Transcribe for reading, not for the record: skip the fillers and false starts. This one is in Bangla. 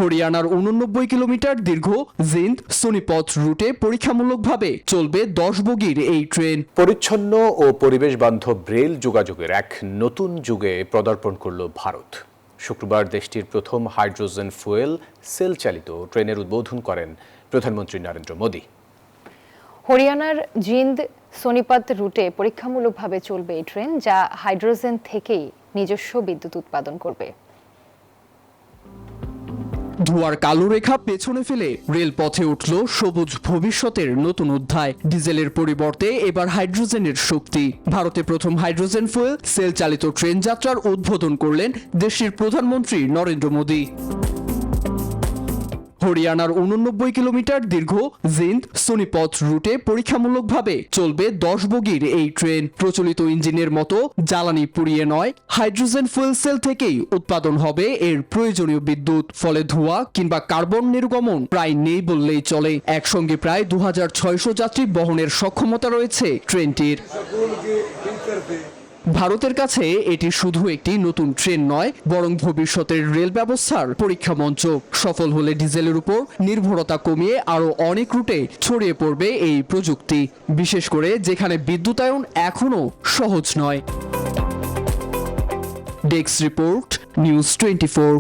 হরিয়ানার 89 কিলোমিটার দীর্ঘ জিন্দ সোনিপত রুটে পরীক্ষামূলকভাবে চলবে 10 বগির এই ট্রেন। পরিচ্ছন্ন ও পরিবেশ বান্ধব রেল যোগাযোগের এক নতুন যুগে পদার্পণ করল ভারত। শুক্রবার দেশটির প্রথম হাইড্রোজেন ফুয়েল সেল চালিত ট্রেনের উদ্বোধন করেন প্রধানমন্ত্রী নরেন্দ্র মোদী। হরিয়ানার জিন্দ সোনিপত রুটে পরীক্ষামূলকভাবে চলবে এই ট্রেন, যা হাইড্রোজেন থেকেই নিজস্ব বিদ্যুৎ উৎপাদন করবে। ধোঁয়ার কালো রেখা পেছনে ফেলে রেলপথে উঠল সবুজ ভবিষ্যতের নতুন অধ্যায়। ডিজেলের পরিবর্তে এবার হাইড্রোজেনের শক্তি। ভারতে প্রথম হাইড্রোজেন ফুয়েল সেল চালিত ট্রেন যাত্রার উদ্বোধন করলেন দেশটির প্রধানমন্ত্রী নরেন্দ্র মোদী। হরিয়ানার 89 কিলোমিটার দীর্ঘ জিন্দ সোনিপত রুটে পরীক্ষামূলকভাবে চলবে 10 বগির এই ট্রেন। প্রচলিত ইঞ্জিনের মতো জ্বালানি পুড়িয়ে নয়, হাইড্রোজেন ফুয়েল সেল থেকেই উৎপাদন হবে এর প্রয়োজনীয় বিদ্যুৎ। ফলে ধোঁয়া কিংবা কার্বন নির্গমন প্রায় নেই বললেই চলে। একসঙ্গে প্রায় 2600 যাত্রী বহনের সক্ষমতা রয়েছে ট্রেনটির। ভারতের কাছে এটি শুধু একটি নতুন ট্রেন নয়, বরং ভবিষ্যতের রেল ব্যবস্থার পরীক্ষা মঞ্চ। সফল হলে ডিজেলের উপর নির্ভরতা কমিয়ে আরও অনেক রুটে ছড়িয়ে পড়বে এই প্রযুক্তি, বিশেষ করে যেখানে বিদ্যুতায়ন এখনও সহজ নয়। Desk report, news 24।